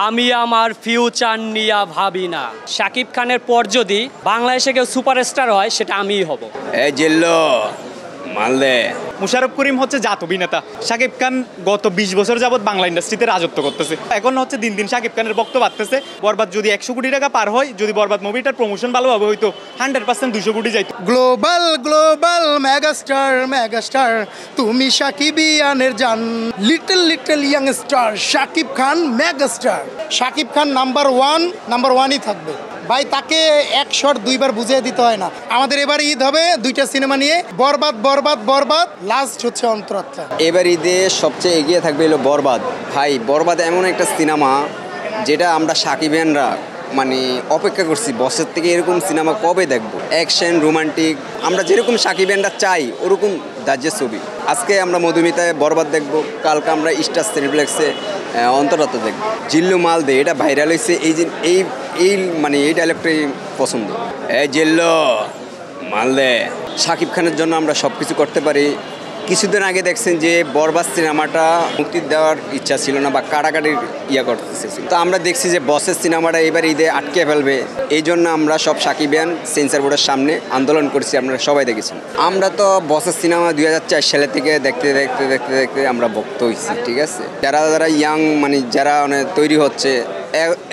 আমি আমার ফিউচার নিয়ে ভাবি না। শাকিব খানের পর যদি বাংলাদেশে কেউ সুপারস্টার হয় সেটা আমিই হব। এই জিল্লো মালদে। মুশারফ করিম হচ্ছে জাত অভিনেতা। শাকিব খান গত 20 বছর যাবৎ বাংলা ইন্ডাস্ট্রিতে রাজত্ব করতেছে। এখন হচ্ছে দিন দিন শাকিব খানের বক্তব্য বাড়তেছে। বরবাদ যদি 100 কোটি টাকা পার হয়, যদি বরবাদ মুভিটার প্রমোশন ভালোভাবে হইতো 100% 200 কোটি যাইতো। গ্লোবাল গ্লোবাল মেগাস্টার তুমি শাকিবিয়ানের জান, little young star Shakib Khan megastar. Shakib Khan number ওয়ানই থাকবে ভাই, তাকে এক শট দুইবার বুঝিয়ে দিতে হয় না। আমাদের এবার ঈদ হবে 2টা সিনেমা নিয়ে, বরবাদ, লাস্ট হচ্ছে অন্তরাত্মা। এবার ঈদে সবচেয়ে এগিয়ে থাকবে হলো বরবাদ। ভাই বরবাদ এমন একটা সিনেমা যেটা আমরা সাকিবিয়ানরা মানে অপেক্ষা করছি বছর থেকে, এরকম সিনেমা কবে দেখবো। অ্যাকশন রোমান্টিক আমরা যেরকম সাকিবিয়ানরা চাই ওরকম দাজ্যের ছবি। আজকে আমরা মধুমিতায় বরবাদ দেখবো, কালকে আমরা স্টার সিনেপ্লেক্সে অন্তরাত্মা দেখবো। জিল্লু মালদে এটা ভাইরাল হয়েছে, এই মানে এই ডায়লগটাই পছন্দ। জিল্লু মালদে। শাকিব খানের জন্য আমরা সব কিছু করতে পারি। কিছুদিন আগে দেখছেন যে বরবাদ সিনেমাটা মুক্তি দেওয়ার ইচ্ছা ছিল না বা কাটাকাটির করতেছে, তো আমরা দেখছি যে বসের সিনেমাটা এবার ঈদে আটকে ফেলবে। এই জন্য আমরা সব সাকিবিয়ান সেন্সার বোর্ডের সামনে আন্দোলন করছি, আপনারা সবাই দেখেছেন। আমরা তো বসের সিনেমা 2004 সালে থেকে দেখতে আমরা ভক্ত হয়েছি, ঠিক আছে। যারা ইয়াং মানে যারা তৈরি হচ্ছে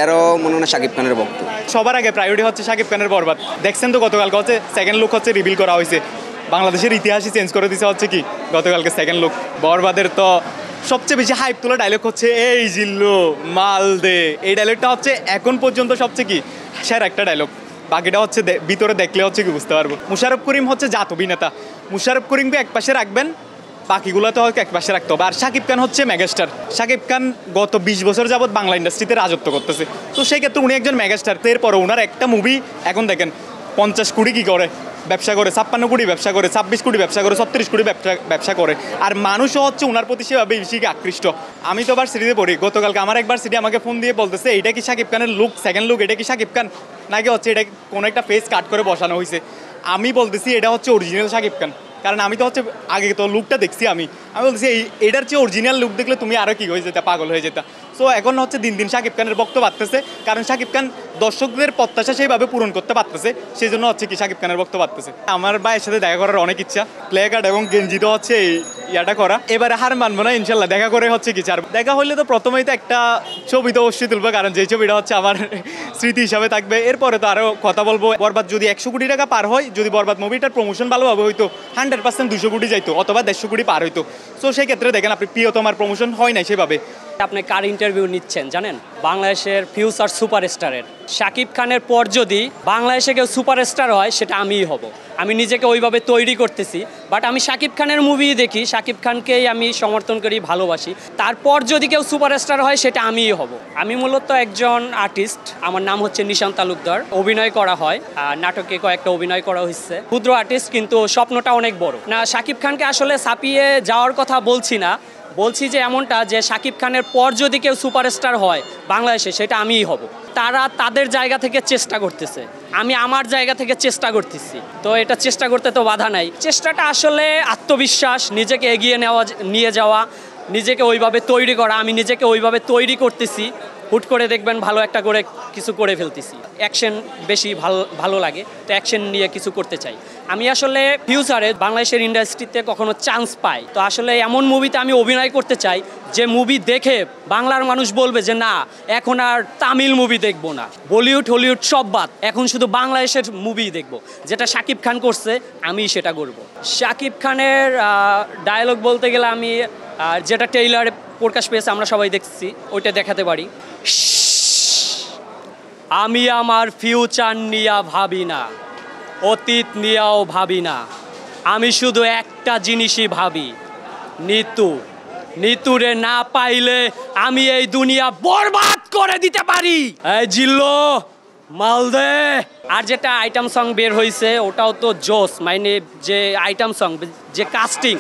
এরও মনে হয় শাকিব খানের ভক্ত। সবার আগে প্রায়োরিটি হচ্ছে শাকিব খানের বরবাদ। দেখছেন তো গতকালকে হচ্ছে সেকেন্ড লুক হচ্ছে রিভিল করা হয়েছে। বাংলাদেশের ইতিহাসই চেঞ্জ করে দিছে হচ্ছে কি গতকালকে সেকেন্ড লুক। বরবাদের তো সবচেয়ে বেশি হাইপ তোলা ডায়লগ হচ্ছে এই জিল্লু মালদে। এই ডায়লগটা হচ্ছে এখন পর্যন্ত সবচেয়ে কি সেরা একটা ডায়লগ। বাকিটা হচ্ছে ভিতরে দেখলে হচ্ছে কি বুঝতে পারবো। মুশারফ করিম হচ্ছে জাত অভিনেতা। মুশারফ করিমকে এক পাশে রাখবেন, বাকিগুলো তো এক পাশে রাখতে হবে। আর শাকিব খান হচ্ছে মেগাস্টার। শাকিব খান গত 20 বছর যাবৎ বাংলা ইন্ডাস্ট্রিতে রাজত্ব করতেছে, তো সেই ক্ষেত্রে উনি একজন মেগাস্টার। এরপরে ওনার একটা মুভি এখন দেখেন 50 কোটি কী করে ব্যবসা করে, 56 কোটি ব্যবসা করে, 26 কোটি ব্যবসা করে, 36 কোটি ব্যবসা করে। আর মানুষও হচ্ছে ওনার প্রতি সেভাবে বেশি আকৃষ্ট। আমি তো আবার সিটিতে পড়ি, গতকালকে আমার একবার সিটি আমাকে ফোন দিয়ে বলতেছে এটা কি শাকিব খানের লুক, সেকেন্ড লুক, এটা কি শাকিব খান নাকি হচ্ছে এটা কোনো একটা ফেস কাট করে বসানো হয়েছে। আমি বলতেছি এটা হচ্ছে অরিজিনাল শাকিব খান, কারণ আমি তো হচ্ছে আগে তো লুকটা দেখছি। আমি বলতেছি এটার চেয়ে অরিজিনাল লুক দেখলে তুমি আরও কী হয়ে যেতে, পাগল হয়ে যেতা। সো এখন হচ্ছে দিন দিন শাকিব খানের বক্তব্য বাড়তেছে, কারণ শাকিব খান দর্শকদের প্রত্যাশা সেইভাবে পূরণ করতে পারতেছে, সেই জন্য হচ্ছে কি শাকিব খানের বক্তব্য বাড়তেছে। আমার ভাইয়ের সাথে দেখা করার অনেক ইচ্ছা, প্লে কার্ড এবং গেঞ্জি তো হচ্ছে ইয়াটা করা। এবারে হার মানবো না, ইনশাল্লাহ দেখা করে হচ্ছে কি চার দেখা হইলে তো প্রথমেই তো একটা ছবি তো অবশ্যই তুলবো, কারণ যেই ছবিটা হচ্ছে আমার স্মৃতি হিসাবে থাকবে। এরপরে তো আরও কথা বলবো। বরবাদ যদি 100 কোটি টাকা পার হয়, যদি বরবাদ মুভিটার প্রমোশন ভালোভাবে হইতো 100% 200 কোটি যাইতো, অথবা 150 কোটি পার হইতো। সো সেই ক্ষেত্রে দেখেন আপনি প্রিয়তমার প্রমোশন হয় নাই সেভাবে। আপনি কার ইন্টারভিউ নিচ্ছেন জানেন? বাংলাদেশের ফিউচার সুপারস্টারের। শাকিব খানের পর যদি বাংলাদেশে কেউ সুপারস্টার হয় সেটা আমিই হব। আমি নিজেকে ওইভাবে তৈরি করতেছি, বাট আমি শাকিব খানের মুভি দেখি, শাকিব খানকেই আমি সমর্থন করি, ভালোবাসি। তারপর যদি কেউ সুপারস্টার হয় সেটা আমিই হব। আমি মূলত একজন আর্টিস্ট, আমার নাম হচ্ছে নিশান তালুকদার। অভিনয় করা হয়, নাটকে কয়েকটা অভিনয় করা হচ্ছে। ক্ষুদ্র আর্টিস্ট, কিন্তু স্বপ্নটা অনেক বড়। না, শাকিব খানকে আসলে ছাপিয়ে যাওয়ার কথা বলছি না, বলছি যে এমনটা যে শাকিব খানের পর যদি কেউ সুপারস্টার হয় বাংলাদেশে সেটা আমিই হব। তারা তাদের জায়গা থেকে চেষ্টা করতেছে, আমি আমার জায়গা থেকে চেষ্টা করতেছি। তো এটা চেষ্টা করতে তো বাধা নাই। চেষ্টাটা আসলে আত্মবিশ্বাস, নিজেকে এগিয়ে নিয়ে যাওয়া, নিজেকে ওইভাবে তৈরি করা। আমি নিজেকে ওইভাবে তৈরি করতেছি, হুট করে দেখবেন ভালো একটা করে কিছু করে ফেলতেছি। অ্যাকশন বেশি ভালো লাগে, তো অ্যাকশন নিয়ে কিছু করতে চাই। আমি আসলে ফিউচারে বাংলাদেশের ইন্ডাস্ট্রিতে কখনো চান্স পাই, তো আসলে এমন মুভিতে আমি অভিনয় করতে চাই যে মুভি দেখে বাংলার মানুষ বলবে যে না, এখন আর তামিল মুভি দেখবো না, বলিউড হলিউড সব বাদ, এখন শুধু বাংলাদেশের মুভি দেখবো। যেটা শাকিব খান করছে আমি সেটা করব। শাকিব খানের ডায়লগ বলতে গেলে আমি যেটা ট্রেইলারে প্রকাশ পেয়েছে আমরা সবাই দেখছি, ওইটা দেখাতে পারি। আমি আমার ফিউচার নিয়ে ভাবি না, অতীত নিয়েও ভাবি না, আমি শুধু একটা জিনিসই ভাবি, নিতুরে না পাইলে আমি এই দুনিয়া বরবাদ করে দিতে পারি। এই জিল্লো মালদে। আর যেটা আইটেম সং বের হয়েছে ওটাও তো জোস, মানে যে আইটেম সং, যে কাস্টিং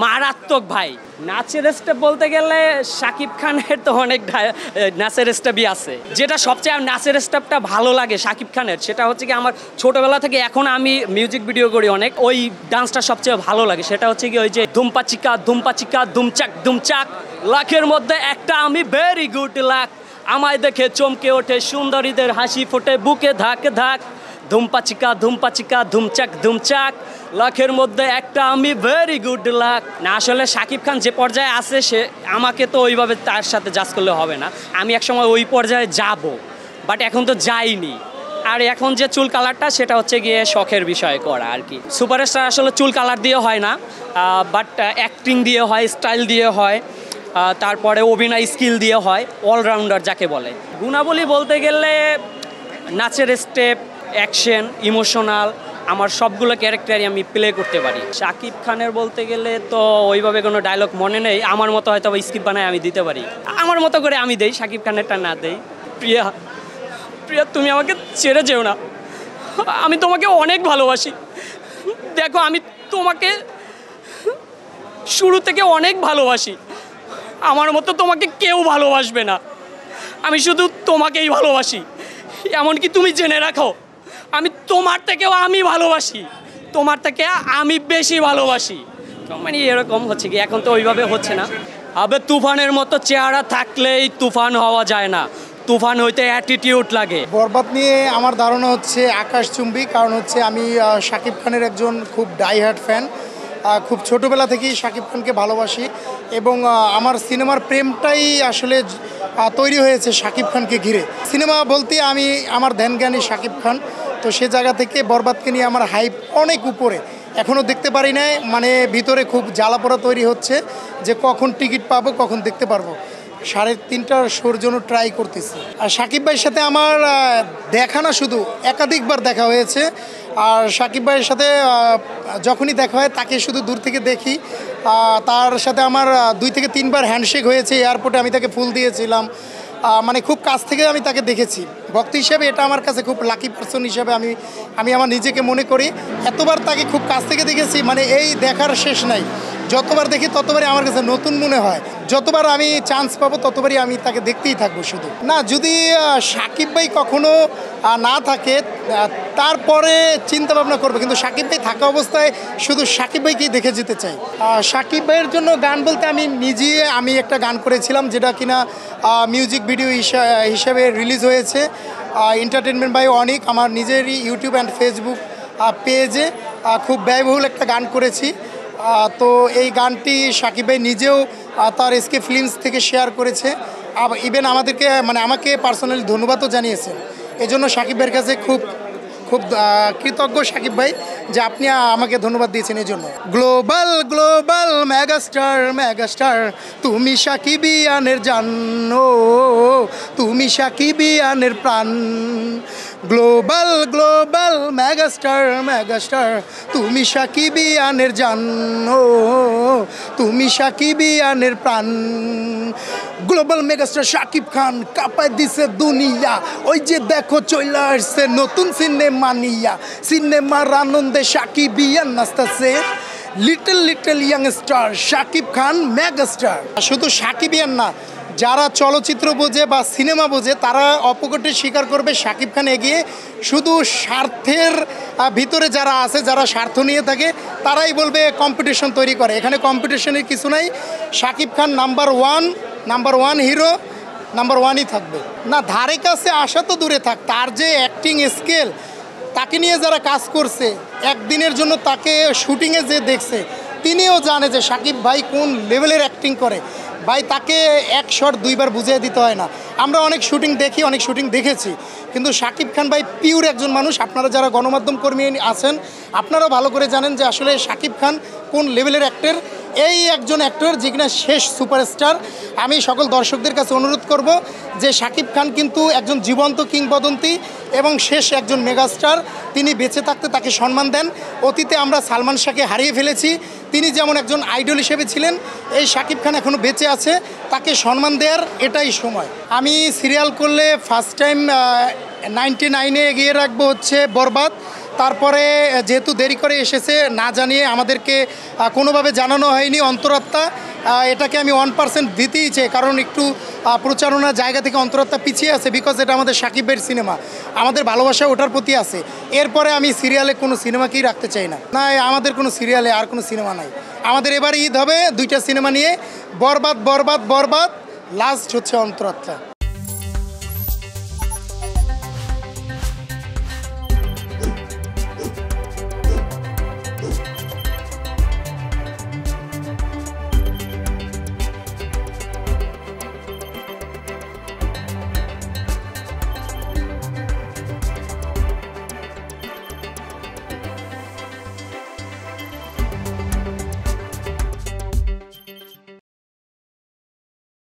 মারাত্মক ভাই। নাচের স্টেপ বলতে গেলে শাকিব খানের তো অনেক নাচের স্টেপই আছে। যেটা সবচেয়ে নাচের স্টেপটা ভালো লাগে শাকিব খানের, সেটা হচ্ছে কি আমার ছোটবেলা থেকে এখন আমি মিউজিক ভিডিও করি অনেক, ওই ডান্সটা সবচেয়ে ভালো লাগে। সেটা হচ্ছে কি ওই যে ধুমপা চিকা ধুমচাক ধুমচাক, লাখের মধ্যে একটা আমি ভেরি গুড লাক, আমায় দেখে চমকে ওঠে সুন্দরীদের হাসি ফোটে বুকে ধাক ধাক, ধুমপা চিকা ধুমচাক ধুমচাক, লাখের মধ্যে একটা আমি ভেরি গুড লাক। না আসলে শাকিব খান যে পর্যায়ে আছে সে আমাকে তো ওইভাবে তার সাথে জাজ করলে হবে না, আমি একসময় ওই পর্যায়ে যাব, বাট এখন তো যাইনি। আর এখন যে চুল কালারটা সেটা হচ্ছে গিয়ে শখের বিষয় করা আর কি। সুপারস্টার আসলে চুল কালার দিয়ে হয় না, বাট অ্যাক্টিং দিয়ে হয়, স্টাইল দিয়ে হয়, তারপরে অভিনয় স্কিল দিয়ে হয়, অলরাউন্ডার যাকে বলে। গুণাবলী বলতে গেলে নাচের স্টেপ, অ্যাকশন, ইমোশনাল, আমার সবগুলো ক্যারেক্টারই আমি প্লে করতে পারি। শাকিব খানের বলতে গেলে তো ওইভাবে কোনো ডায়লগ মনে নেই, আমার মতো হয়তো স্কিপ বানায় আমি দিতে পারি, আমার মতো করে আমি দেই, শাকিব খানেরটা না দেই। প্রিয়া প্রিয়া তুমি আমাকে ছেড়ে যেও না, আমি তোমাকে অনেক ভালোবাসি। দেখো আমি তোমাকে শুরু থেকে অনেক ভালোবাসি, আমার মতো তোমাকে কেউ ভালোবাসবে না, আমি শুধু তোমাকেই ভালোবাসি। এমনকি তুমি জেনে রাখো আমি তোমার থেকেও আমি ভালোবাসি, তোমার থেকে আমি বেশি ভালোবাসি। মানে এরকম হচ্ছে কি, এখন তো ওইভাবে হচ্ছে না। আবে তুফানের মতো চেহারা থাকলেই তুফান হওয়া যায় না, তুফান হইতে অ্যাটিটিউড লাগে। বরবাদ নিয়ে আমার ধারণা হচ্ছে আকাশচুম্বী, কারণ হচ্ছে আমি শাকিব খানের একজন খুব ডাইহার্ট ফ্যান, খুব ছোটোবেলা থেকেই শাকিব খানকে ভালোবাসি এবং আমার সিনেমার প্রেমটাই আসলে তৈরি হয়েছে শাকিব খানকে ঘিরে। সিনেমা বলতে আমি আমার ধ্যানজ্ঞানী শাকিব খান, তো সে জায়গা থেকে বরবাদকে নিয়ে আমার হাইপ অনেক উপরে, এখনও দেখতে পারি নাই, মানে ভিতরে খুব জ্বালাপোড়া তৈরি হচ্ছে যে কখন টিকিট পাবো, কখন দেখতে পারবো। 3:30টার শোর জন্য ট্রাই করতেছি। আর শাকিব ভাইয়ের সাথে আমার দেখা না শুধু একাধিকবার দেখা হয়েছে, আর শাকিব ভাইয়ের সাথে যখনই দেখা হয় তাকে শুধু দূর থেকে দেখি, তার সাথে আমার 2 থেকে 3 বার হ্যান্ডশেক হয়েছে, এয়ারপোর্টে আমি তাকে ফুল দিয়েছিলাম, মানে খুব কাছ থেকে আমি তাকে দেখেছি। ভক্ত হিসেবে এটা আমার কাছে খুব লাকি পার্সন হিসেবে আমি আমার নিজেকে মনে করি। এতবার তাকে খুব কাছ থেকে দেখেছি, মানে এই দেখার শেষ নাই, যতবার দেখি ততবারই আমার কাছে নতুন মনে হয়, যতবার আমি চান্স পাবো ততবারই আমি তাকে দেখতেই থাকবো শুধু। না, যদি শাকিব ভাই কখনো না থাকে তারপরে চিন্তা ভাবনা করবো, কিন্তু শাকিব ভাই থাকা অবস্থায় শুধু শাকিব ভাইকেই দেখে যেতে চাই। শাকিব ভাইয়ের জন্য গান বলতে আমি একটা গান করেছিলাম, যেটা কিনা মিউজিক ভিডিও হিসেবে রিলিজ হয়েছে এন্টারটেনমেন্ট বাই অনিক, আমার নিজেরই ইউটিউব অ্যান্ড ফেসবুক পেজে খুব ব্যয়বহুল একটা গান করেছি। তো এই গানটি শাকিব ভাই নিজেও তার এসকে ফিল্মস থেকে শেয়ার করেছে, ইভেন আমাকে পার্সোনালি ধন্যবাদও জানিয়েছেন। এজন্য শাকিব ভাইয়ের কাছে খুব খুব কৃতজ্ঞ শাকিব ভাই যে আপনি আমাকে ধন্যবাদ দিয়েছেন এই জন্য। গ্লোবাল মেগাস্টার তুমি শাকিবিয়ানের জান, তুমি শাকিবিয়ানের প্রাণ। গ্লোবাল মেগাস্টার তুমি শাকিবিয়ানের জান, তুমি শাকিবিয়ানের প্রাণ। গ্লোবাল মেগাস্টার শাকিব খান কাঁপায় দিছে দুনিয়া, ওই যে দেখো চলে আসছে নতুন সিনেমার আনন্দে শাকিবিয়ান নাচতেছে। Little youngster Shakib Khan megastar. শুধু শাকিবিয়ান না, যারা চলচ্চিত্র বোঝে বা সিনেমা বোঝে তারা অপকটে স্বীকার করবে শাকিব খান এগিয়ে। শুধু স্বার্থের ভিতরে যারা আছে, যারা স্বার্থ নিয়ে থাকে, তারাই বলবে কম্পিটিশন তৈরি করে। এখানে কম্পিটিশনের কিছু নাই, Shakib Khan number one hero, number 1ই থাকবে। না, ধারে কাছে আসা তো দূরে থাক, তার যে অ্যাক্টিং স্কিল, তাকে নিয়ে যারা কাজ করছে, একদিনের জন্য তাকে শুটিংয়ে যে দেখছে, তিনিও জানে যে শাকিব ভাই কোন লেভেলের অ্যাক্টিং করে। ভাই তাকে 1 শট 2 বার বুঝিয়ে দিতে হয় না। আমরা অনেক শুটিং দেখেছি, কিন্তু শাকিব খান ভাই পিওর একজন মানুষ। আপনারা যারা গণমাধ্যম কর্মী আছেন, আপনারাও ভালো করে জানেন যে আসলে শাকিব খান কোন লেভেলের অ্যাক্টর। এই একজন অ্যাক্টর যে কিনা শেষ সুপারস্টার। আমি সকল দর্শকদের কাছে অনুরোধ করব যে শাকিব খান কিন্তু একজন জীবন্ত কিংবদন্তি এবং শেষ একজন মেগাস্টার। তিনি বেঁচে থাকতে তাকে সম্মান দেন। অতীতে আমরা সালমান শাহকে হারিয়ে ফেলেছি, তিনি যেমন একজন আইডল হিসেবে ছিলেন, এই শাকিব খান এখনও বেঁচে আছে, তাকে সম্মান দেওয়ার এটাই সময়। আমি সিরিয়াল করলে ফার্স্ট টাইম 99-এ এগিয়ে রাখবো হচ্ছে বরবাদ। তারপরে যেহেতু দেরি করে এসেছে, না জানিয়ে আমাদেরকে কোনোভাবে জানানো হয়নি, অন্তরাত্মা এটাকে আমি 1% দিতেই চাই, কারণ একটু প্রচারণার জায়গা থেকে অন্তরাত্মা পিছিয়ে আছে, বিকজ এটা আমাদের সাকিবের সিনেমা, আমাদের ভালোবাসা ওটার প্রতি আছে। এরপরে আমি সিরিয়ালে কোনো সিনেমাকেই রাখতে চাই না। না, আমাদের কোনো সিরিয়ালে আর কোনো সিনেমা নাই। আমাদের এবার ঈদ হবে 2টা সিনেমা নিয়ে, বরবাদ, বরবাদ, বরবাদ, লাস্ট হচ্ছে অন্তরাত্মা।